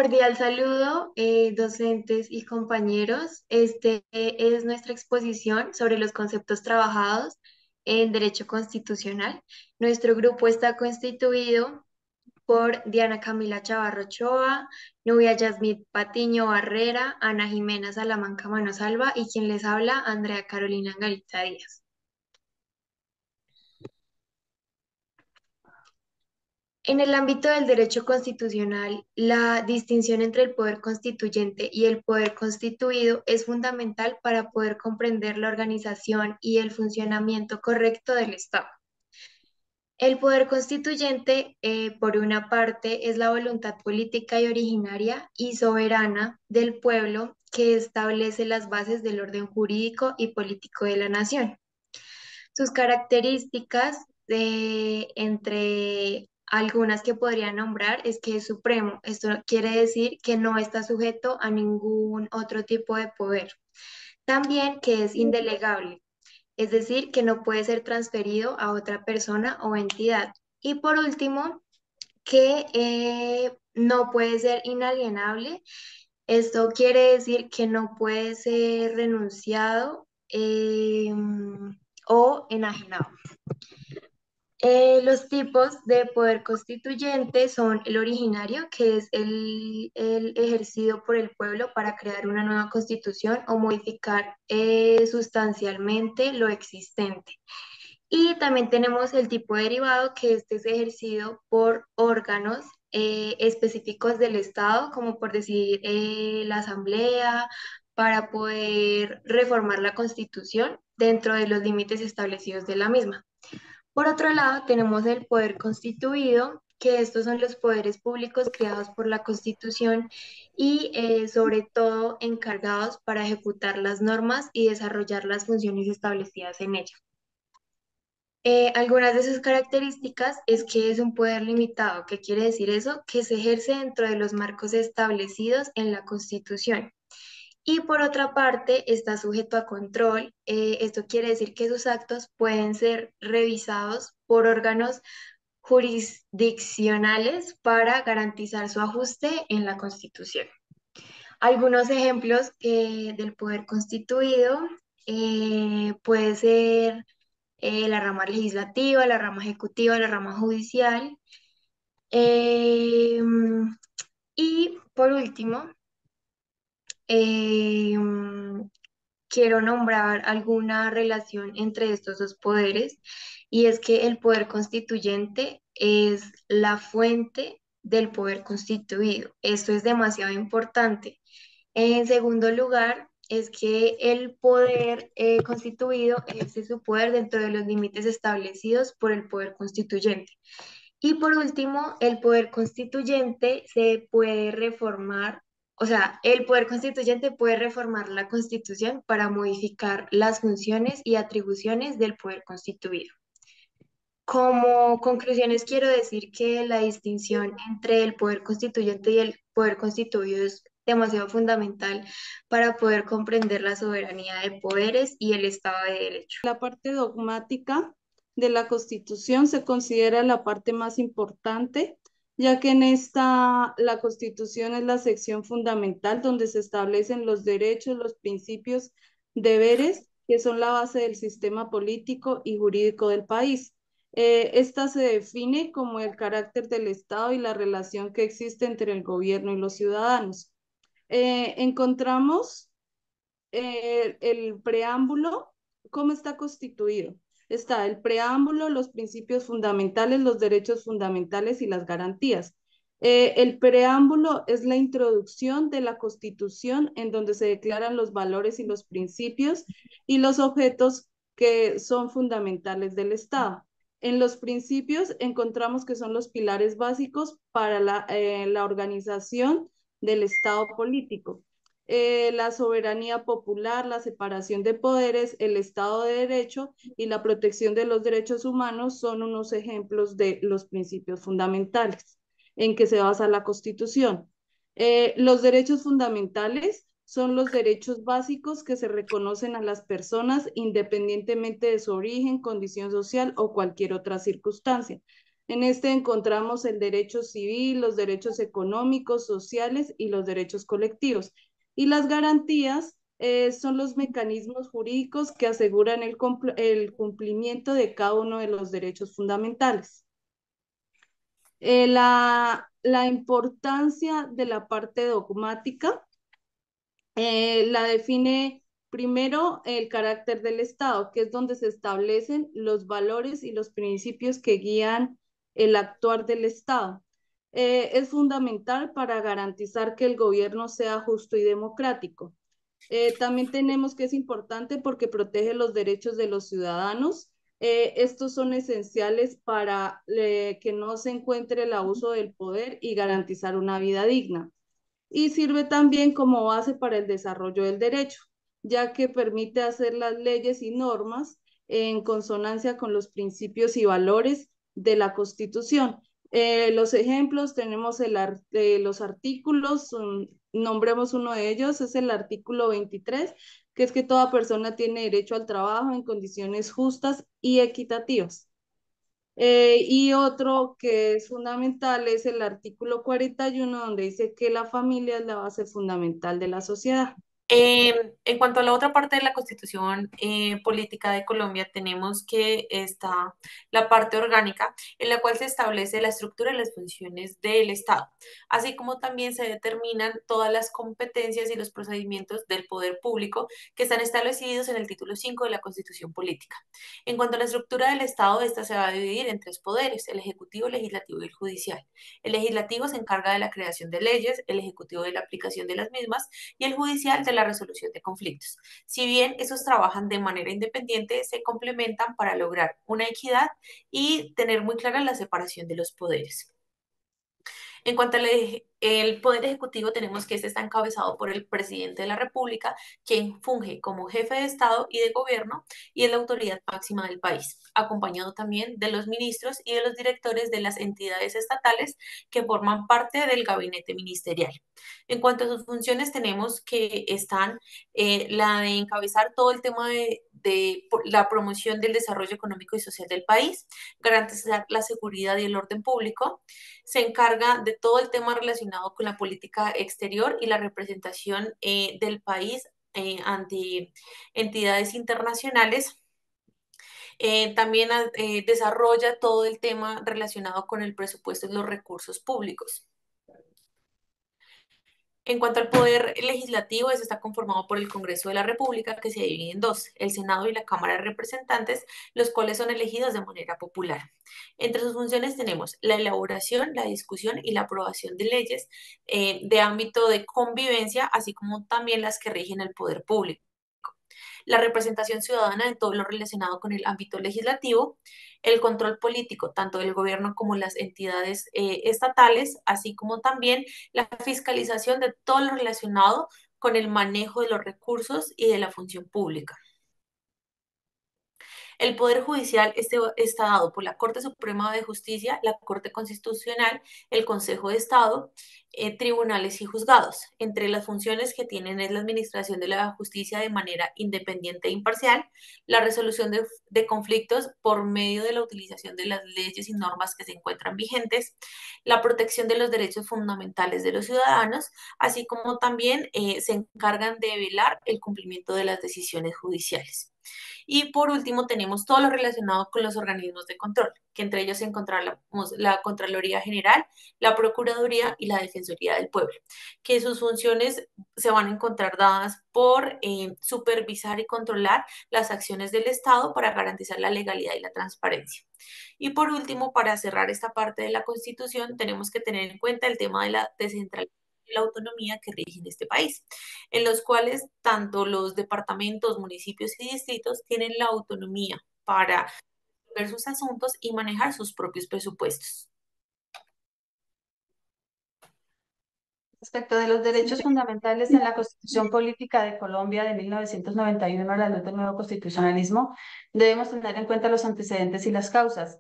Cordial saludo, docentes y compañeros. Es nuestra exposición sobre los conceptos trabajados en Derecho Constitucional. Nuestro grupo está constituido por Diana Camila Chavarro Ochoa, Nubia Yasmith Patiño Barrera, Ana Jimena Salamanca Manosalva y quien les habla, Andrea Carolina Angarita Díaz. En el ámbito del derecho constitucional, la distinción entre el poder constituyente y el poder constituido es fundamental para poder comprender la organización y el funcionamiento correcto del Estado. El poder constituyente, por una parte, es la voluntad política y originaria y soberana del pueblo que establece las bases del orden jurídico y político de la nación. Sus características, entre algunas que podría nombrar, es que es supremo. Esto quiere decir que no está sujeto a ningún otro tipo de poder. También que es indelegable, es decir, que no puede ser transferido a otra persona o entidad. Y por último, que no puede ser inalienable. Esto quiere decir que no puede ser renunciado o enajenado. Los tipos de poder constituyente son el originario, que es el ejercido por el pueblo para crear una nueva constitución o modificar sustancialmente lo existente. Y también tenemos el tipo derivado, que este es ejercido por órganos específicos del Estado, como por decir la Asamblea, para poder reformar la Constitución dentro de los límites establecidos de la misma. Por otro lado, tenemos el poder constituido, que estos son los poderes públicos creados por la Constitución y sobre todo encargados para ejecutar las normas y desarrollar las funciones establecidas en ella. Algunas de sus características es que es un poder limitado. ¿Qué quiere decir eso? Que se ejerce dentro de los marcos establecidos en la Constitución. Y por otra parte, está sujeto a control. Esto quiere decir que sus actos pueden ser revisados por órganos jurisdiccionales para garantizar su ajuste en la Constitución. Algunos ejemplos del poder constituido puede ser la rama legislativa, la rama ejecutiva, la rama judicial. Eh, y por último, eh, quiero nombrar alguna relación entre estos dos poderes, y es que el poder constituyente es la fuente del poder constituido. Esto es demasiado importante. En segundo lugar, es que el poder constituido ejerce su poder dentro de los límites establecidos por el poder constituyente. Y por último, el poder constituyente se puede reformar, o sea, el poder constituyente puede reformar la Constitución para modificar las funciones y atribuciones del poder constituido. Como conclusiones, quiero decir que la distinción entre el poder constituyente y el poder constituido es demasiado fundamental para poder comprender la soberanía de poderes y el Estado de Derecho. La parte dogmática de la Constitución se considera la parte más importante, ya que en esta la Constitución es la sección fundamental donde se establecen los derechos, los principios, deberes, que son la base del sistema político y jurídico del país. Esta se define como el carácter del Estado y la relación que existe entre el gobierno y los ciudadanos. Encontramos el preámbulo. ¿Cómo está constituido? Está el preámbulo, los principios fundamentales, los derechos fundamentales y las garantías. El preámbulo es la introducción de la Constitución en donde se declaran los valores y los principios y los objetos que son fundamentales del Estado. En los principios encontramos que son los pilares básicos para la organización del Estado político. La soberanía popular, la separación de poderes, el Estado de Derecho y la protección de los derechos humanos son unos ejemplos de los principios fundamentales en que se basa la Constitución. Los derechos fundamentales son los derechos básicos que se reconocen a las personas independientemente de su origen, condición social o cualquier otra circunstancia. En este encontramos el derecho civil, los derechos económicos, sociales y los derechos colectivos. Y las garantías son los mecanismos jurídicos que aseguran el cumplimiento de cada uno de los derechos fundamentales. La importancia de la parte dogmática la define primero el carácter del Estado, que es donde se establecen los valores y los principios que guían el actuar del Estado. Es fundamental para garantizar que el gobierno sea justo y democrático. También tenemos que es importante porque protege los derechos de los ciudadanos. Estos son esenciales para que no se encuentre el abuso del poder y garantizar una vida digna. Y sirve también como base para el desarrollo del derecho, ya que permite hacer las leyes y normas en consonancia con los principios y valores de la Constitución. Los ejemplos tenemos los artículos, nombremos uno de ellos, es el artículo 23, que es que toda persona tiene derecho al trabajo en condiciones justas y equitativas. Y otro que es fundamental es el artículo 41, donde dice que la familia es la base fundamental de la sociedad. En cuanto a la otra parte de la Constitución Política de Colombia, tenemos que está la parte orgánica, en la cual se establece la estructura y las funciones del Estado, así como también se determinan todas las competencias y los procedimientos del poder público que están establecidos en el título 5 de la Constitución Política. En cuanto a la estructura del Estado, esta se va a dividir en tres poderes: el Ejecutivo, el Legislativo y el Judicial. El Legislativo se encarga de la creación de leyes, el Ejecutivo de la aplicación de las mismas y el Judicial de la resolución de conflictos. Si bien esos trabajan de manera independiente, se complementan para lograr una equidad y tener muy clara la separación de los poderes. En cuanto al el Poder Ejecutivo, tenemos que este está encabezado por el presidente de la República, quien funge como jefe de Estado y de gobierno y es la autoridad máxima del país, acompañado también de los ministros y de los directores de las entidades estatales que forman parte del gabinete ministerial. En cuanto a sus funciones, tenemos que están la de encabezar todo el tema de la promoción del desarrollo económico y social del país, garantizar la seguridad y el orden público, se encarga de todo el tema relacionado con la política exterior y la representación del país ante entidades internacionales. También desarrolla todo el tema relacionado con el presupuesto y los recursos públicos. En cuanto al poder legislativo, ese está conformado por el Congreso de la República, que se divide en dos: el Senado y la Cámara de Representantes, los cuales son elegidos de manera popular. Entre sus funciones tenemos la elaboración, la discusión y la aprobación de leyes de ámbito de convivencia, así como también las que rigen el poder público, la representación ciudadana en todo lo relacionado con el ámbito legislativo, el control político, tanto del gobierno como las entidades estatales, así como también la fiscalización de todo lo relacionado con el manejo de los recursos y de la función pública. El Poder Judicial está dado por la Corte Suprema de Justicia, la Corte Constitucional, el Consejo de Estado, tribunales y juzgados. Entre las funciones que tienen es la administración de la justicia de manera independiente e imparcial, la resolución de conflictos por medio de la utilización de las leyes y normas que se encuentran vigentes, la protección de los derechos fundamentales de los ciudadanos, así como también se encargan de velar el cumplimiento de las decisiones judiciales. Y por último, tenemos todo lo relacionado con los organismos de control, que entre ellos encontramos la Contraloría General, la Procuraduría y la Defensoría del Pueblo, que sus funciones se van a encontrar dadas por supervisar y controlar las acciones del Estado para garantizar la legalidad y la transparencia. Y por último, para cerrar esta parte de la Constitución, tenemos que tener en cuenta el tema de la descentralización y la autonomía que rige en este país, en los cuales tanto los departamentos, municipios y distritos tienen la autonomía para ver sus asuntos y manejar sus propios presupuestos. Respecto de los derechos fundamentales en la Constitución Política de Colombia de 1991, la luz del nuevo constitucionalismo, debemos tener en cuenta los antecedentes y las causas.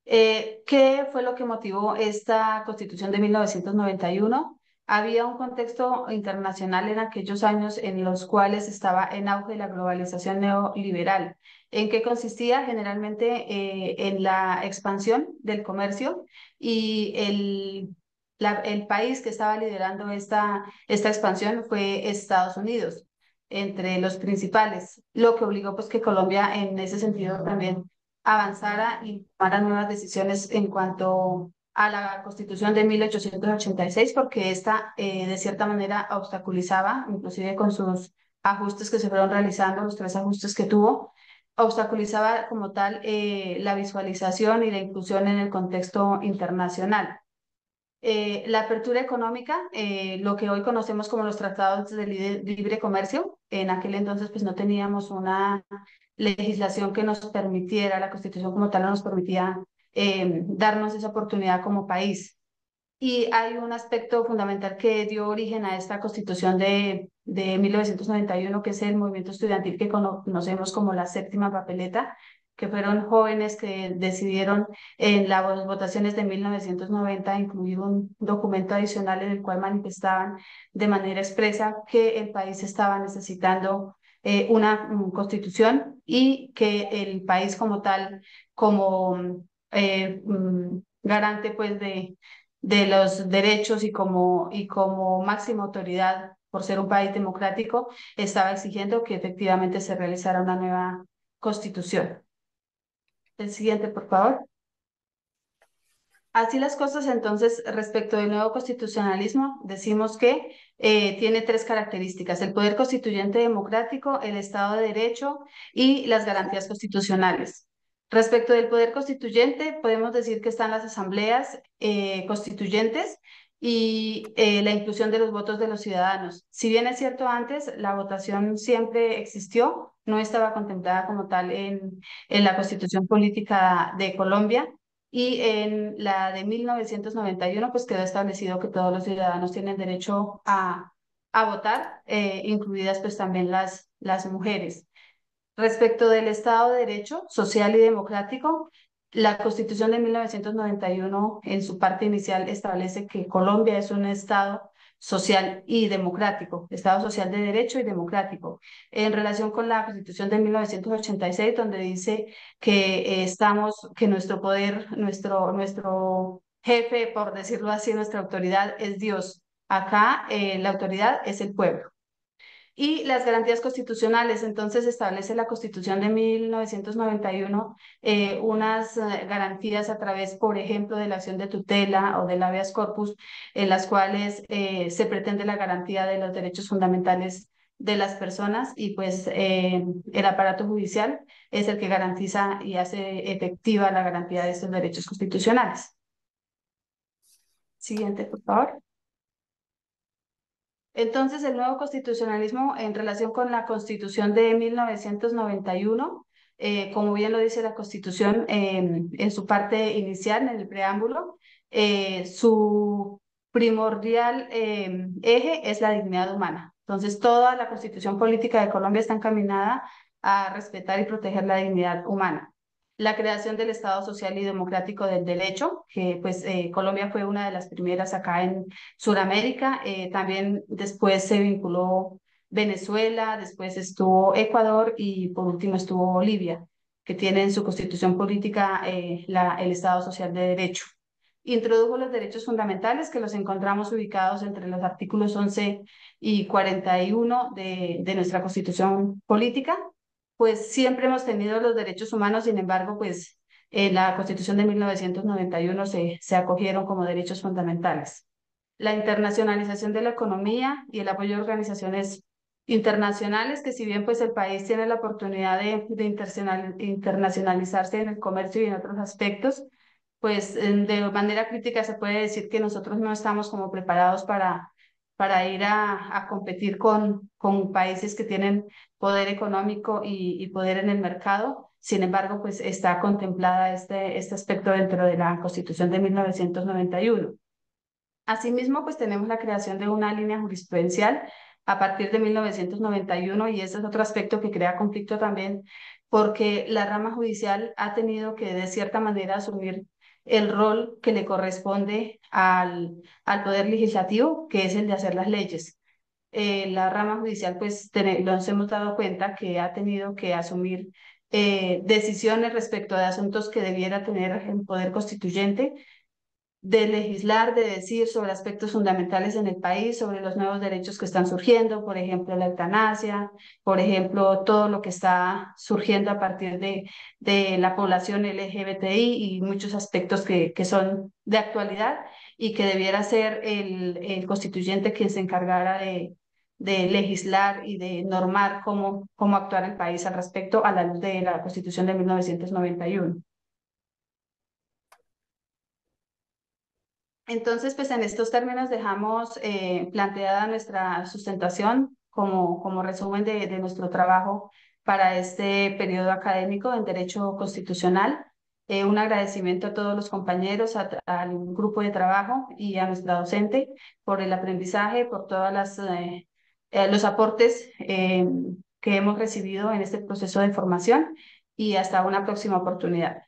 ¿Qué fue lo que motivó esta Constitución de 1991? Había un contexto internacional en aquellos años en los cuales estaba en auge la globalización neoliberal. ¿En qué consistía? Generalmente en la expansión del comercio y el país que estaba liderando esta expansión fue Estados Unidos, entre los principales, lo que obligó pues que Colombia en ese sentido también avanzara y tomara nuevas decisiones en cuanto a la Constitución de 1886, porque esta de cierta manera obstaculizaba, inclusive con sus ajustes que se fueron realizando, los tres ajustes que tuvo, obstaculizaba como tal la visualización y la inclusión en el contexto internacional. La apertura económica, lo que hoy conocemos como los tratados de libre comercio, en aquel entonces pues no teníamos una legislación que nos permitiera, la Constitución como tal no nos permitía darnos esa oportunidad como país. Y hay un aspecto fundamental que dio origen a esta Constitución de 1991, que es el movimiento estudiantil que conocemos como la séptima papeleta, que fueron jóvenes que decidieron en las votaciones de 1990 incluir un documento adicional en el cual manifestaban de manera expresa que el país estaba necesitando una constitución y que el país como tal, como garante pues de los derechos y como máxima autoridad por ser un país democrático, estaba exigiendo que efectivamente se realizara una nueva constitución. El siguiente, por favor. Así las cosas, entonces, respecto del nuevo constitucionalismo, decimos que tiene tres características: el poder constituyente democrático, el Estado de Derecho y las garantías constitucionales. Respecto del poder constituyente, podemos decir que están las asambleas constituyentes y la inclusión de los votos de los ciudadanos. Si bien es cierto, antes la votación siempre existió, no estaba contemplada como tal en la Constitución Política de Colombia. Y en la de 1991, pues quedó establecido que todos los ciudadanos tienen derecho a votar, incluidas pues también las mujeres. Respecto del Estado de Derecho social y democrático, la Constitución de 1991 en su parte inicial establece que Colombia es un Estado social y democrático, Estado social de derecho y democrático, en relación con la Constitución de 1986, donde dice que que nuestro poder, nuestro jefe, por decirlo así, nuestra autoridad es Dios. Acá la autoridad es el pueblo. Y las garantías constitucionales, entonces establece la Constitución de 1991 unas garantías a través, por ejemplo, de la acción de tutela o del habeas corpus, en las cuales se pretende la garantía de los derechos fundamentales de las personas y pues el aparato judicial es el que garantiza y hace efectiva la garantía de estos derechos constitucionales. Siguiente, por favor. Entonces, el nuevo constitucionalismo en relación con la Constitución de 1991, como bien lo dice la Constitución en su parte inicial, en el preámbulo, su primordial eje es la dignidad humana. Entonces, toda la Constitución política de Colombia está encaminada a respetar y proteger la dignidad humana. La creación del Estado social y democrático del derecho, que pues Colombia fue una de las primeras acá en Suramérica. También después se vinculó Venezuela, después estuvo Ecuador y por último estuvo Bolivia, que tiene en su constitución política el Estado Social de Derecho. Introdujo los derechos fundamentales, que los encontramos ubicados entre los artículos 11 y 41 de nuestra constitución política. Pues siempre hemos tenido los derechos humanos, sin embargo, pues en la Constitución de 1991 se acogieron como derechos fundamentales. La internacionalización de la economía y el apoyo a organizaciones internacionales, que si bien pues el país tiene la oportunidad de internacionalizarse en el comercio y en otros aspectos, pues de manera crítica se puede decir que nosotros no estamos como preparados para ir a competir con países que tienen poder económico y poder en el mercado. Sin embargo, pues está contemplada este aspecto dentro de la Constitución de 1991. Asimismo, pues tenemos la creación de una línea jurisprudencial a partir de 1991 y ese es otro aspecto que crea conflicto también porque la rama judicial ha tenido que de cierta manera asumir el rol que le corresponde al Poder Legislativo, que es el de hacer las leyes. La rama judicial, pues nos hemos dado cuenta que ha tenido que asumir decisiones respecto de asuntos que debiera tener el poder constituyente, de legislar, de decir sobre aspectos fundamentales en el país, sobre los nuevos derechos que están surgiendo, por ejemplo, la eutanasia, por ejemplo, todo lo que está surgiendo a partir de la población LGBTI y muchos aspectos que son de actualidad y que debiera ser el constituyente quien se encargara de legislar y de normar cómo actuar el país al respecto a la luz de la Constitución de 1991. Entonces, pues en estos términos dejamos planteada nuestra sustentación como resumen de nuestro trabajo para este periodo académico en Derecho Constitucional. Un agradecimiento a todos los compañeros, al grupo de trabajo y a nuestra docente por el aprendizaje, por todos los aportes que hemos recibido en este proceso de formación y hasta una próxima oportunidad.